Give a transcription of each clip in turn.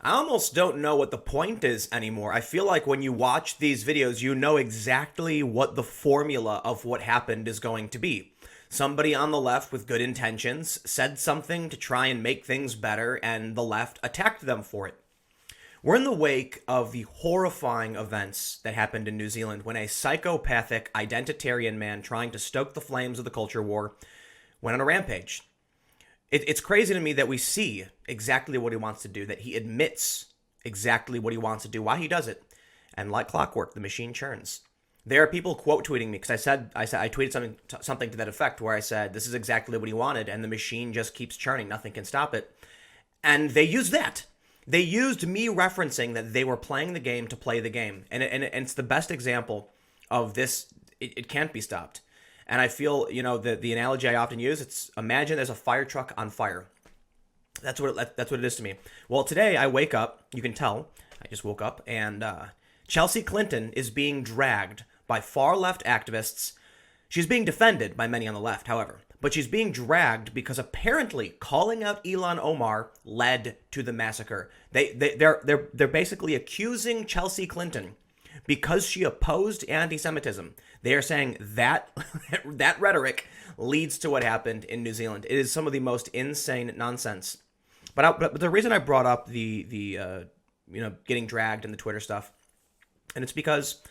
I almost don't know what the point is anymore. I feel like when you watch these videos, you know exactly what the formula of what happened is going to be. Somebody on the left with good intentions said something to try and make things better, and the left attacked them for it. We're in the wake of the horrifying events that happened in New Zealand when a psychopathic, identitarian man trying to stoke the flames of the culture war went on a rampage. It's crazy to me that we see exactly what he wants to do, that he admits exactly what he wants to do, why he does it. And like clockwork, the machine churns. There are people quote tweeting me because I tweeted something to that effect where I said, this is exactly what he wanted, and the machine just keeps churning. Nothing can stop it. And they used that. They used me referencing that they were playing the game to play the game. And it's the best example of this. It can't be stopped. And I feel, the analogy I often use, it's imagine there's a fire truck on fire. That's what it is to me. Well, today I wake up, you can tell, I just woke up, and Chelsea Clinton is being dragged by far left activists. She's being defended by many on the left, however. But she's being dragged because apparently calling out Ilhan Omar led to the massacre. They're basically accusing Chelsea Clinton because she opposed anti-Semitism. They are saying that that rhetoric leads to what happened in New Zealand. It is some of the most insane nonsense. But the reason I brought up the getting dragged and the Twitter stuff, and it's because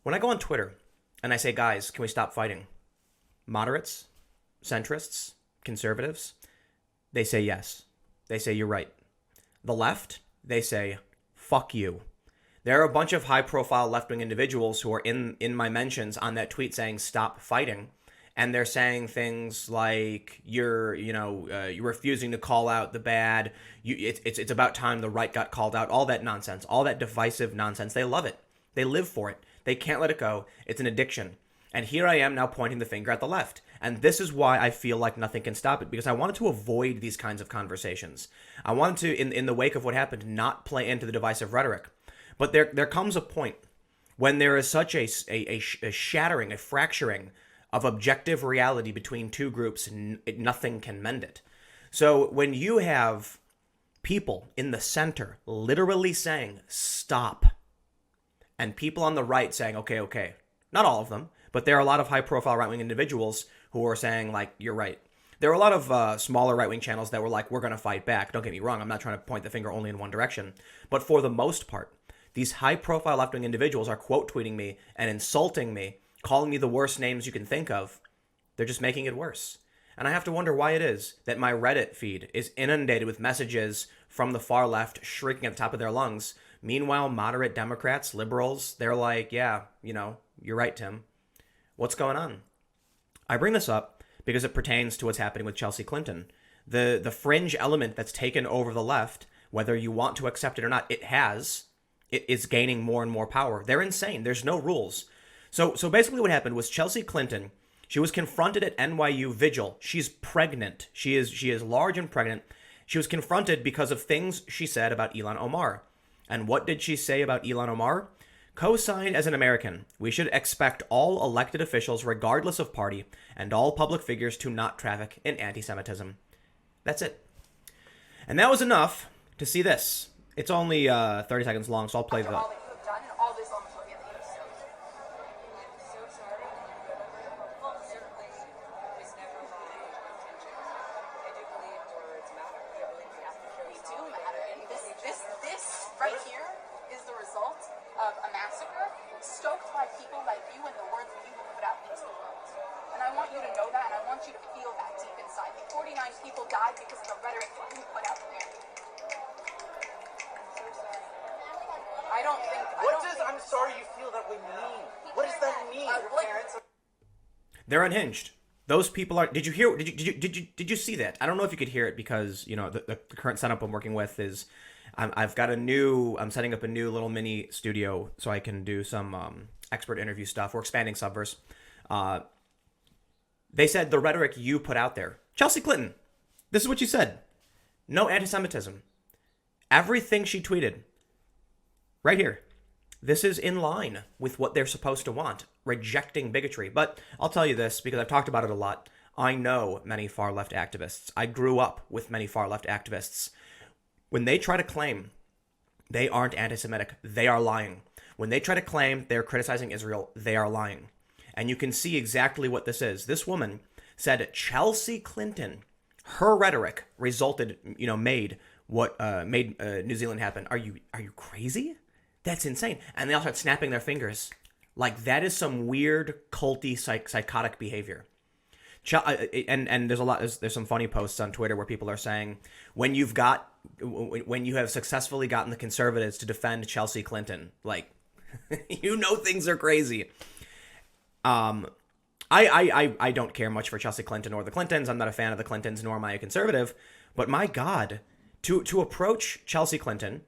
when I go on Twitter and I say, guys, can we stop fighting? Moderates, centrists, conservatives, they say yes. They say you're right. The left, they say fuck you. There are a bunch of high-profile left-wing individuals who are in my mentions on that tweet saying stop fighting, and they're saying things like you're refusing to call out the bad. It's about time the right got called out. All that nonsense, all that divisive nonsense. They love it. They live for it. They can't let it go. It's an addiction. And here I am now pointing the finger at the left. And this is why I feel like nothing can stop it, because I wanted to avoid these kinds of conversations. I wanted to, in the wake of what happened, not play into the divisive rhetoric. But there comes a point when there is such a shattering, a fracturing of objective reality between two groups, nothing can mend it. So when you have people in the center literally saying, stop, and people on the right saying, okay, not all of them, but there are a lot of high-profile right-wing individuals who are saying, like, you're right. There are a lot of smaller right-wing channels that were like, we're going to fight back. Don't get me wrong. I'm not trying to point the finger only in one direction. But for the most part, these high-profile left-wing individuals are quote-tweeting me and insulting me, calling me the worst names you can think of. They're just making it worse. And I have to wonder why it is that my Reddit feed is inundated with messages from the far left shrieking at the top of their lungs. Meanwhile, moderate Democrats, liberals, they're like, yeah, you're right, Tim. What's going on? I bring this up because it pertains to what's happening with Chelsea Clinton. The fringe element that's taken over the left, whether you want to accept it or not, it is gaining more and more power. They're insane. There's no rules. So basically what happened was Chelsea Clinton, she was confronted at NYU Vigil. She's pregnant. She is large and pregnant. She was confronted because of things she said about Ilhan Omar. And what did she say about Ilhan Omar? Co-signed as an American, we should expect all elected officials, regardless of party, and all public figures to not traffic in anti-Semitism. That's it. And that was enough to see this. It's only 30 seconds long, so I'll play the... Right here is the result of a massacre stoked by people like you and the words that you will put out into the world. And I want you to know that, and I want you to feel that deep inside. 49 people died because of the rhetoric that you put out there. I'm so sorry. I don't think... I'm sorry you feel that way mean? What does that mean? Your parents are... They're unhinged. Those people are... Did you see that? I don't know if you could hear it because, the current setup I'm working with is... I'm setting up a new little mini studio so I can do some expert interview stuff. We're expanding Subverse. They said the rhetoric you put out there. Chelsea Clinton, this is what she said. No anti-Semitism. Everything she tweeted. Right here. This is in line with what they're supposed to want. Rejecting bigotry. But I'll tell you this, because I've talked about it a lot. I know many far-left activists. I grew up with many far-left activists. When they try to claim they aren't anti-Semitic, they are lying. When they try to claim they're criticizing Israel, they are lying. And you can see exactly what this is. This woman said Chelsea Clinton, her rhetoric resulted, made what made New Zealand happen. Are you crazy? That's insane. And they all start snapping their fingers. Like, that is some weird, culty, psychotic behavior. And there's some funny posts on Twitter where people are saying, when you have successfully gotten the conservatives to defend Chelsea Clinton, like, things are crazy. I don't care much for Chelsea Clinton or the Clintons. I'm not a fan of the Clintons, nor am I a conservative. But my God, to approach Chelsea Clinton,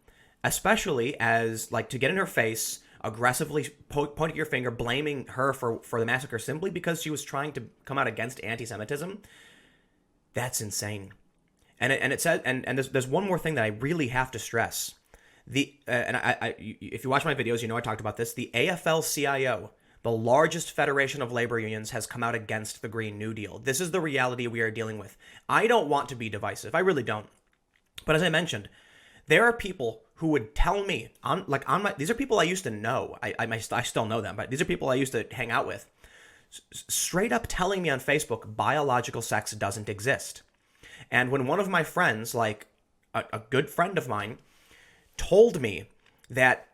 especially as, like, to get in her face, aggressively pointing your finger, blaming her for the massacre simply because she was trying to come out against anti-Semitism, that's insane. And it said, and there's one more thing that I really have to stress. If you watch my videos, I talked about this. The AFL-CIO, the largest federation of labor unions, has come out against the Green New Deal. This is the reality we are dealing with. I don't want to be divisive. I really don't. But as I mentioned, there are people who would tell me, these are people I used to know. I still know them, but these are people I used to hang out with. Straight up telling me on Facebook, biological sex doesn't exist. And when one of my friends, like a good friend of mine, told me that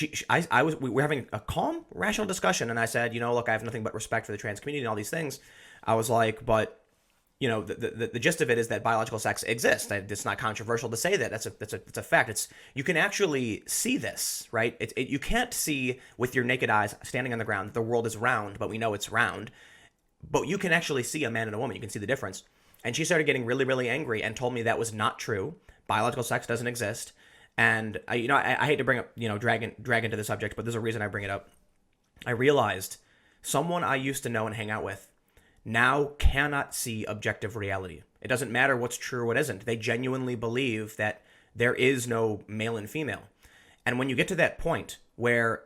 we were having a calm, rational discussion, and I said, look, I have nothing but respect for the trans community and all these things. I was like, but the gist of it is that biological sex exists. It's not controversial to say that. It's a fact. You can actually see this, right? You can't see with your naked eyes standing on the ground that the world is round, but we know it's round. But you can actually see a man and a woman. You can see the difference. And she started getting really, really angry and told me that was not true. Biological sex doesn't exist. And I hate to bring up, drag into the subject, but there's a reason I bring it up. I realized someone I used to know and hang out with now cannot see objective reality. It doesn't matter what's true or what isn't. They genuinely believe that there is no male and female. And when you get to that point where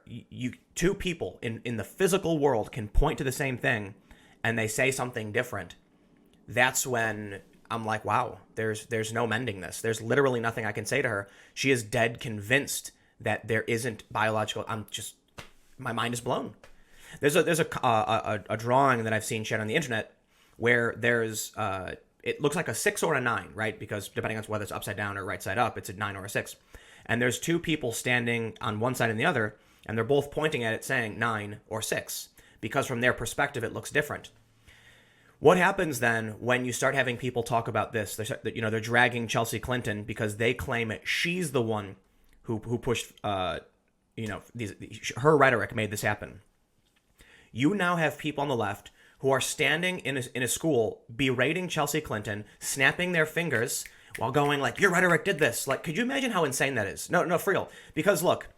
two people in the physical world can point to the same thing and they say something different, that's when I'm like, wow, there's no mending this. There's literally nothing I can say to her. She is dead convinced that there isn't biological. My mind is blown. There's a drawing that I've seen shared on the internet where there's it looks like a 6 or a 9, right? Because depending on whether it's upside down or right side up, it's a 9 or a 6. And there's two people standing on one side and the other, and they're both pointing at it saying 9 or 6, because from their perspective it looks different. What happens then when you start having people talk about this? They're dragging Chelsea Clinton because they claim she's the one who pushed her rhetoric made this happen. You now have people on the left who are standing in a school berating Chelsea Clinton, snapping their fingers while going like, your rhetoric did this. Like, could you imagine how insane that is? No, for real. Because look,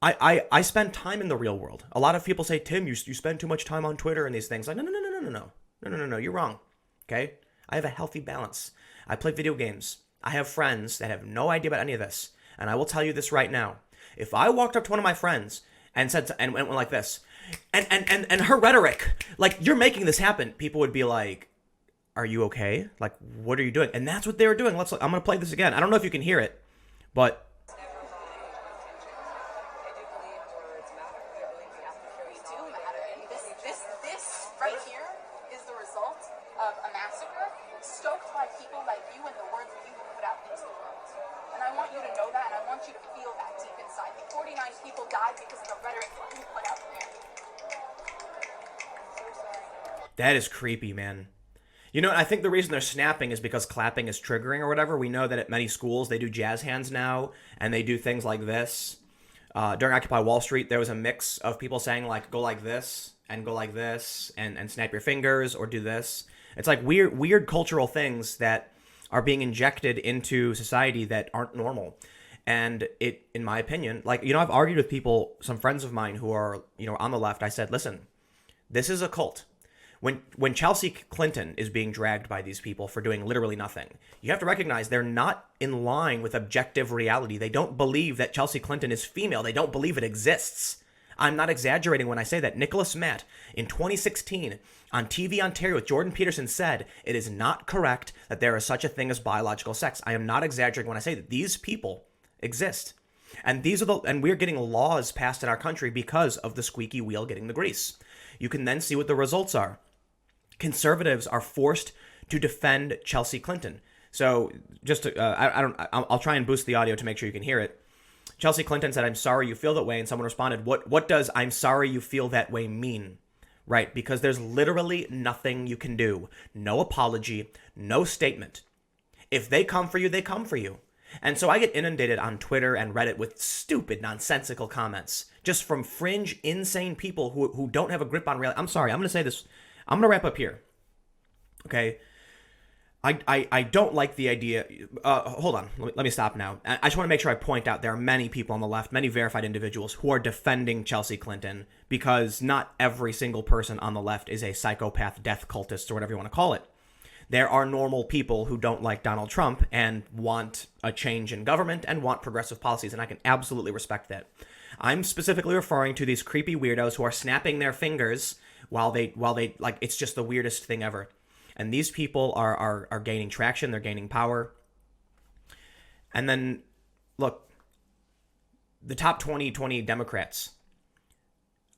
I spend time in the real world. A lot of people say, Tim, you spend too much time on Twitter and these things. Like, no, you're wrong. Okay? I have a healthy balance. I play video games. I have friends that have no idea about any of this. And I will tell you this right now. If I walked up to one of my friends and said, and went like this, and her rhetoric, like, you're making this happen, people would be like, are you okay? Like, what are you doing? And that's what they were doing. I'm going to play this again. I don't know if you can hear it, but This right here is the result of a massacre stoked by people like you and the words that you put out into the world. And I want you to know that, and I want you to feel that deep inside. 49 people died because of the rhetoric that you put out there. that is creepy, man. I think the reason they're snapping is because clapping is triggering or whatever. We know that at many schools they do jazz hands now, and they do things like this. During Occupy Wall Street, there was a mix of people saying, like, go like this, and go like this, and snap your fingers, or do this. It's like weird cultural things that are being injected into society that aren't normal. And it, in my opinion, like, I've argued with people, some friends of mine who are, on the left. I said, listen, this is a cult. When Chelsea Clinton is being dragged by these people for doing literally nothing, you have to recognize they're not in line with objective reality. They don't believe that Chelsea Clinton is female. They don't believe it exists. I'm not exaggerating when I say that. Nicholas Matt, in 2016, on TV Ontario with Jordan Peterson, said it is not correct that there is such a thing as biological sex. I am not exaggerating when I say that these people exist. And we're getting laws passed in our country because of the squeaky wheel getting the grease. You can then see what the results are. Conservatives are forced to defend Chelsea Clinton. So just to, I'll try and boost the audio to make sure you can hear it. Chelsea Clinton said, "I'm sorry you feel that way." And someone responded, what does "I'm sorry you feel that way" mean? Right? Because there's literally nothing you can do. No apology, no statement. If they come for you, they come for you. And so I get inundated on Twitter and Reddit with stupid, nonsensical comments just from fringe, insane people who don't have a grip on reality. I'm sorry, I'm going to say this. I'm going to wrap up here. Okay? I don't like the idea. Hold on. Let me stop now. I just want to make sure I point out there are many people on the left, many verified individuals who are defending Chelsea Clinton, because not every single person on the left is a psychopath, death cultist, or whatever you want to call it. There are normal people who don't like Donald Trump and want a change in government and want progressive policies, and I can absolutely respect that. I'm specifically referring to these creepy weirdos who are snapping their fingers while they like, it's just the weirdest thing ever. And these people are gaining traction, they're gaining power. And then, look, the top 20 Democrats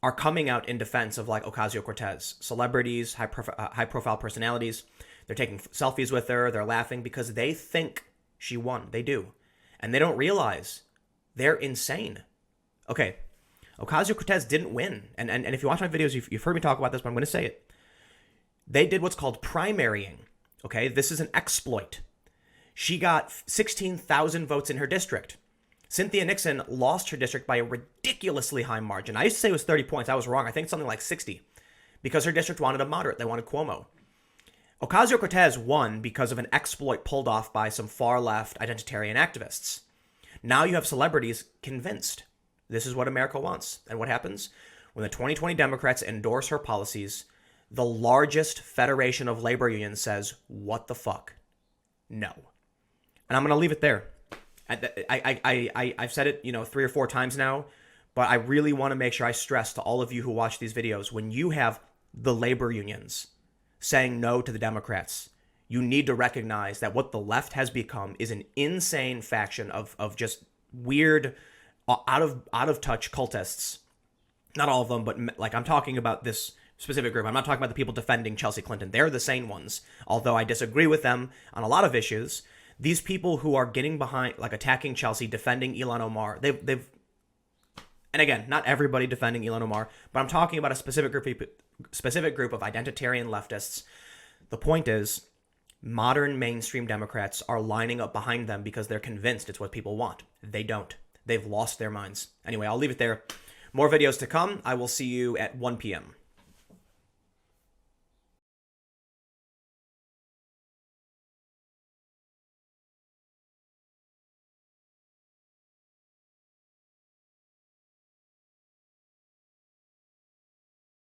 are coming out in defense of, like, Ocasio-Cortez. Celebrities, high-profile personalities. They're taking selfies with her, they're laughing because they think she won. They do. And they don't realize they're insane. Okay, Ocasio-Cortez didn't win. And if you watch my videos, you've heard me talk about this, but I'm going to say it. They did what's called primarying. Okay, this is an exploit. She got 16,000 votes in her district. Cynthia Nixon lost her district by a ridiculously high margin. I used to say it was 30 points. I was wrong. I think something like 60. Because her district wanted a moderate. They wanted Cuomo. Ocasio-Cortez won because of an exploit pulled off by some far-left identitarian activists. Now you have celebrities convinced this is what America wants. And what happens? When the 2020 Democrats endorse her policies, the largest federation of labor unions says, "What the fuck? No." And I'm going to leave it there. I've said it, 3 or 4 times now, but I really want to make sure I stress to all of you who watch these videos, when you have the labor unions saying no to the Democrats, you need to recognize that what the left has become is an insane faction of just weird, out of touch cultists. Not all of them, but like, I'm talking about this specific group. I'm not talking about the people defending Chelsea Clinton. They're the sane ones. Although I disagree with them on a lot of issues, these people who are getting behind, like attacking Chelsea, defending Ilhan Omar, they've and again, not everybody defending Ilhan Omar, but I'm talking about a specific group of identitarian leftists. The point is, modern mainstream Democrats are lining up behind them because they're convinced it's what people want. They don't. They've lost their minds. Anyway, I'll leave it there. More videos to come. I will see you at 1 p.m.